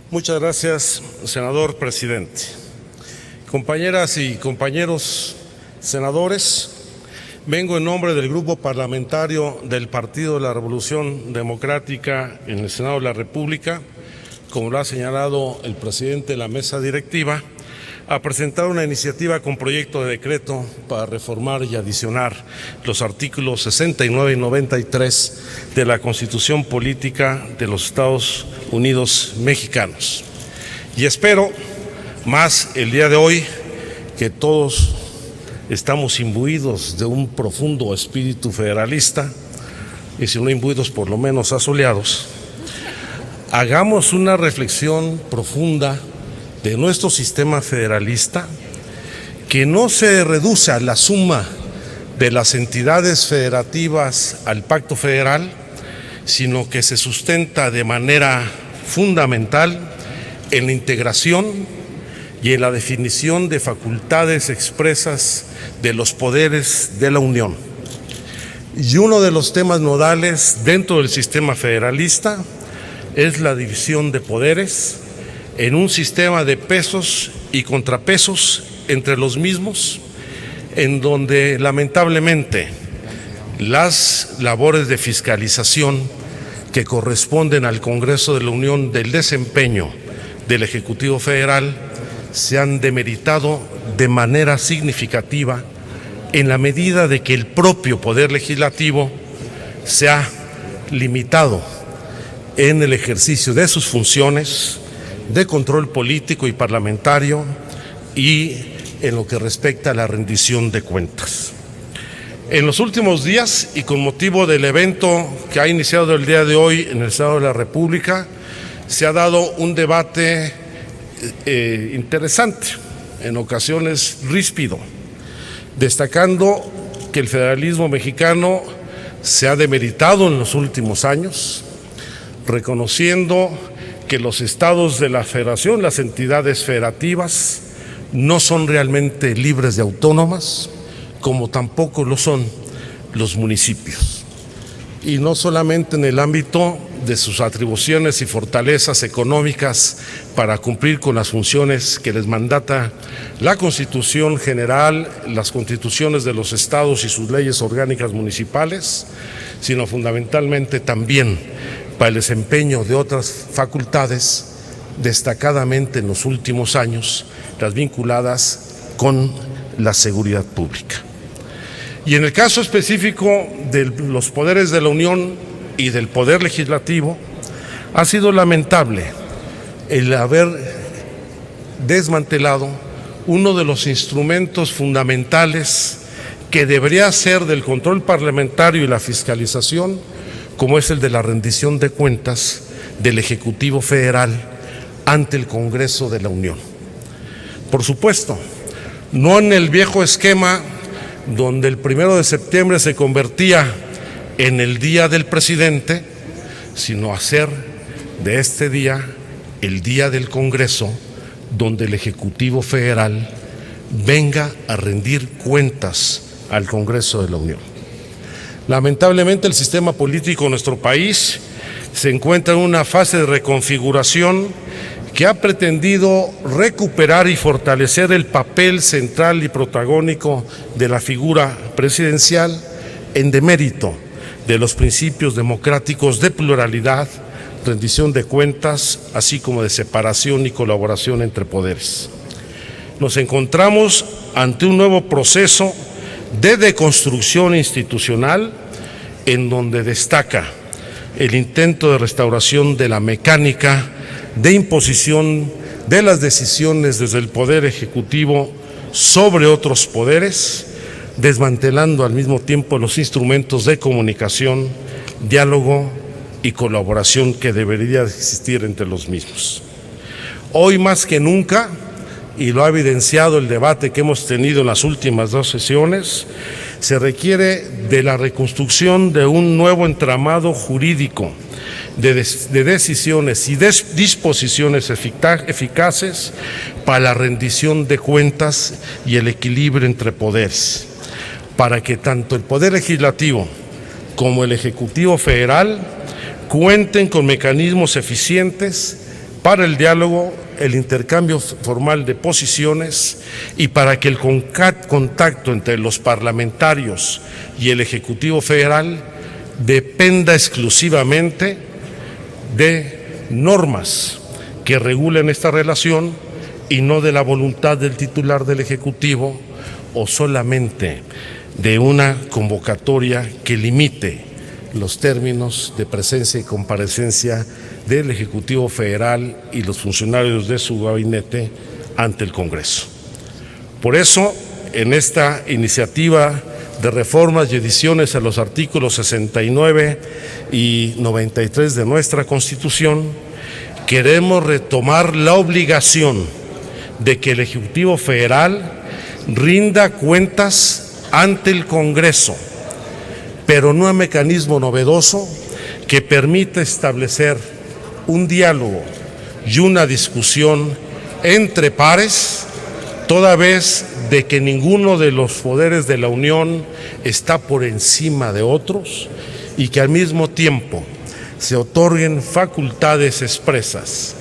Muchas gracias, senador presidente. Compañeras y compañeros senadores, vengo en nombre del Grupo Parlamentario del Partido de la Revolución Democrática en el Senado de la República, como lo ha señalado el presidente de la mesa directiva, a presentar una iniciativa con proyecto de decreto para reformar y adicionar los artículos 69 y 93 de la Constitución Política de los Estados Unidos Mexicanos. Y espero más el día de hoy que todos estamos imbuidos de un profundo espíritu federalista, y si no imbuidos, por lo menos asoleados, hagamos una reflexión profunda de nuestro sistema federalista, que no se reduce a la suma de las entidades federativas al pacto federal, sino que se sustenta de manera fundamental en la integración y en la definición de facultades expresas de los poderes de la Unión. Y uno de los temas nodales dentro del sistema federalista es la división de poderes en un sistema de pesos y contrapesos entre los mismos, en donde lamentablemente las labores de fiscalización que corresponden al Congreso de la Unión del desempeño del Ejecutivo Federal se han demeritado de manera significativa en la medida de que el propio Poder Legislativo se ha limitado en el ejercicio de sus funciones de control político y parlamentario y en lo que respecta a la rendición de cuentas. En los últimos días, y con motivo del evento que ha iniciado el día de hoy en el Senado de la República, se ha dado un debate interesante, en ocasiones ríspido, destacando que el federalismo mexicano se ha demeritado en los últimos años, reconociendo que los estados de la federación, las entidades federativas, no son realmente libres y autónomas, como tampoco lo son los municipios. Y no solamente en el ámbito de sus atribuciones y fortalezas económicas para cumplir con las funciones que les mandata la Constitución General, las constituciones de los estados y sus leyes orgánicas municipales, sino fundamentalmente también para el desempeño de otras facultades, destacadamente en los últimos años, las vinculadas con la seguridad pública. Y en el caso específico de los poderes de la Unión y del Poder Legislativo, ha sido lamentable el haber desmantelado uno de los instrumentos fundamentales que debería ser del control parlamentario y la fiscalización, como es el de la rendición de cuentas del Ejecutivo Federal ante el Congreso de la Unión. Por supuesto, no en el viejo esquema donde el 1 de septiembre se convertía en el día del presidente, sino hacer de este día el día del Congreso, donde el Ejecutivo Federal venga a rendir cuentas al Congreso de la Unión. Lamentablemente, el sistema político de nuestro país se encuentra en una fase de reconfiguración que ha pretendido recuperar y fortalecer el papel central y protagónico de la figura presidencial en demérito de los principios democráticos de pluralidad, rendición de cuentas, así como de separación y colaboración entre poderes. Nos encontramos ante un nuevo proceso de deconstrucción institucional, en donde destaca el intento de restauración de la mecánica de imposición de las decisiones desde el Poder Ejecutivo sobre otros poderes, desmantelando al mismo tiempo los instrumentos de comunicación, diálogo y colaboración que debería existir entre los mismos. Hoy más que nunca, y lo ha evidenciado el debate que hemos tenido en las últimas 2 sesiones, se requiere de la reconstrucción de un nuevo entramado jurídico de decisiones y disposiciones eficaces para la rendición de cuentas y el equilibrio entre poderes, para que tanto el Poder Legislativo como el Ejecutivo Federal cuenten con mecanismos eficientes para el diálogo, el intercambio formal de posiciones y para que el contacto entre los parlamentarios y el Ejecutivo Federal dependa exclusivamente de normas que regulen esta relación y no de la voluntad del titular del Ejecutivo o solamente de una convocatoria que limite los términos de presencia y comparecencia del Ejecutivo Federal y los funcionarios de su gabinete ante el Congreso. Por eso, en esta iniciativa de reformas y ediciones a los artículos 69 y 93 de nuestra Constitución, queremos retomar la obligación de que el Ejecutivo Federal rinda cuentas ante el Congreso, pero no un mecanismo novedoso que permita establecer un diálogo y una discusión entre pares, toda vez de que ninguno de los poderes de la Unión está por encima de otros y que al mismo tiempo se otorguen facultades expresas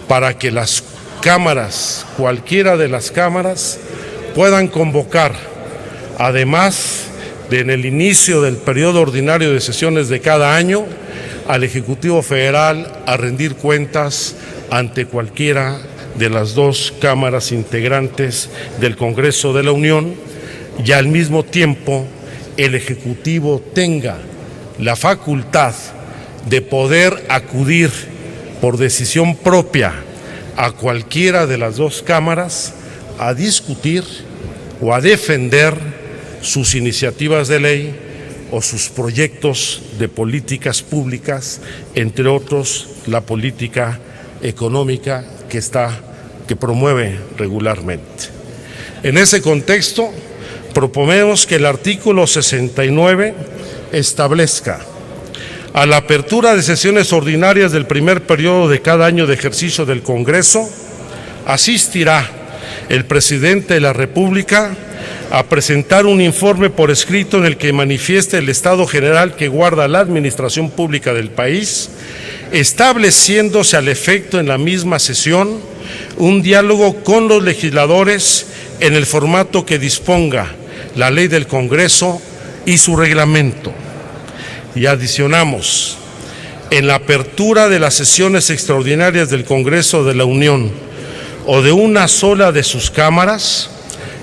para que las cámaras, cualquiera de las cámaras, puedan convocar, además de en el inicio del periodo ordinario de sesiones de cada año, al Ejecutivo Federal a rendir cuentas ante cualquiera de las dos cámaras integrantes del Congreso de la Unión, y al mismo tiempo el Ejecutivo tenga la facultad de poder acudir por decisión propia a cualquiera de las dos cámaras a discutir o a defender sus iniciativas de ley o sus proyectos de políticas públicas, entre otros la política económica que promueve regularmente. En ese contexto, proponemos que el artículo 69 establezca: a la apertura de sesiones ordinarias del primer periodo de cada año de ejercicio del Congreso, asistirá el presidente de la República a presentar un informe por escrito en el que manifieste el estado general que guarda la administración pública del país, estableciéndose al efecto en la misma sesión un diálogo con los legisladores en el formato que disponga la ley del Congreso y su reglamento. Y adicionamos: en la apertura de las sesiones extraordinarias del Congreso de la Unión o de una sola de sus cámaras,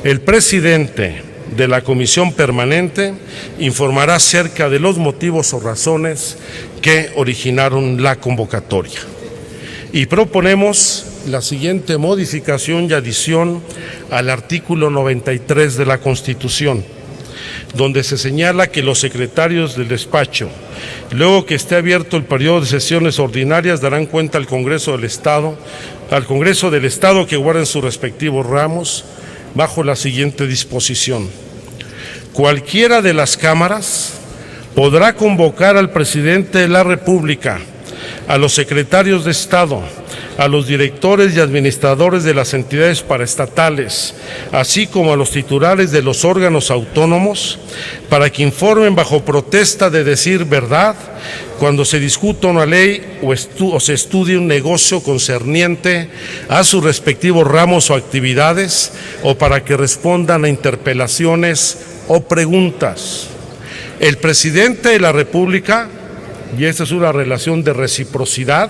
el presidente de la Comisión Permanente informará acerca de los motivos o razones que originaron la convocatoria. Y proponemos la siguiente modificación y adición al artículo 93 de la Constitución, donde se señala que los secretarios del despacho, luego que esté abierto el periodo de sesiones ordinarias, darán cuenta al Congreso del Estado que guarden sus respectivos ramos, bajo la siguiente disposición: cualquiera de las cámaras podrá convocar al presidente de la República, a los secretarios de Estado, a los directores y administradores de las entidades paraestatales, así como a los titulares de los órganos autónomos, para que informen bajo protesta de decir verdad cuando se discuta una ley o se estudie un negocio concerniente a sus respectivos ramos o actividades, o para que respondan a interpelaciones o preguntas. El presidente de la República, y esta es una relación de reciprocidad,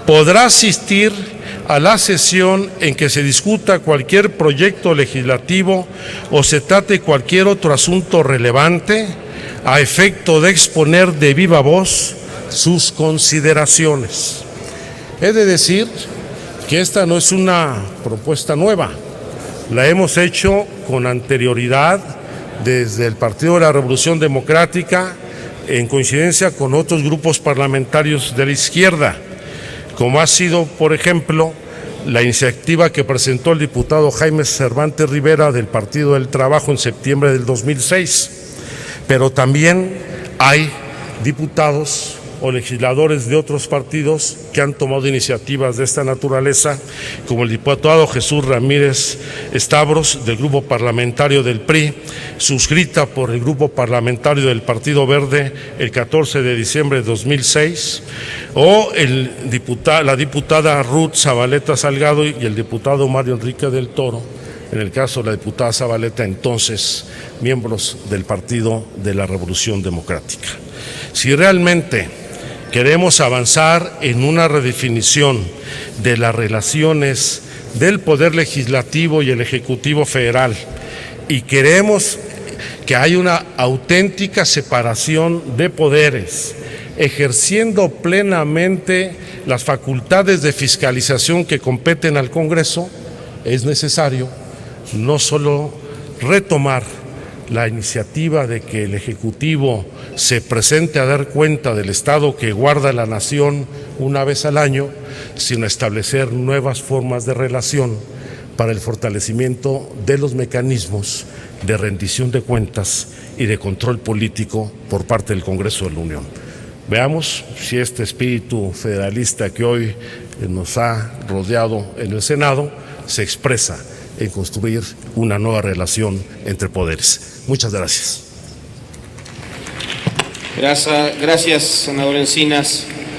podrá asistir a la sesión en que se discuta cualquier proyecto legislativo o se trate cualquier otro asunto relevante, a efecto de exponer de viva voz sus consideraciones. He de decir que esta no es una propuesta nueva, la hemos hecho con anterioridad desde el Partido de la Revolución Democrática, en coincidencia con otros grupos parlamentarios de la izquierda, como ha sido, por ejemplo, la iniciativa que presentó el diputado Jaime Cervantes Rivera del Partido del Trabajo en septiembre del 2006. Pero también hay diputados o legisladores de otros partidos que han tomado iniciativas de esta naturaleza, como el diputado Jesús Ramírez Stavros del Grupo Parlamentario del PRI, suscrita por el Grupo Parlamentario del Partido Verde el 14 de diciembre de 2006, o la diputada Ruth Zabaleta Salgado y el diputado Mario Enrique del Toro, en el caso de la diputada Zabaleta, entonces miembros del Partido de la Revolución Democrática. Si realmente queremos avanzar en una redefinición de las relaciones del Poder Legislativo y el Ejecutivo Federal, y queremos que haya una auténtica separación de poderes, ejerciendo plenamente las facultades de fiscalización que competen al Congreso, es necesario no solo retomar la iniciativa de que el Ejecutivo se presente a dar cuenta del estado que guarda la nación una vez al año, sino establecer nuevas formas de relación para el fortalecimiento de los mecanismos de rendición de cuentas y de control político por parte del Congreso de la Unión. Veamos si este espíritu federalista que hoy nos ha rodeado en el Senado se expresa en construir una nueva relación entre poderes. Muchas gracias. Gracias, senador Encinas.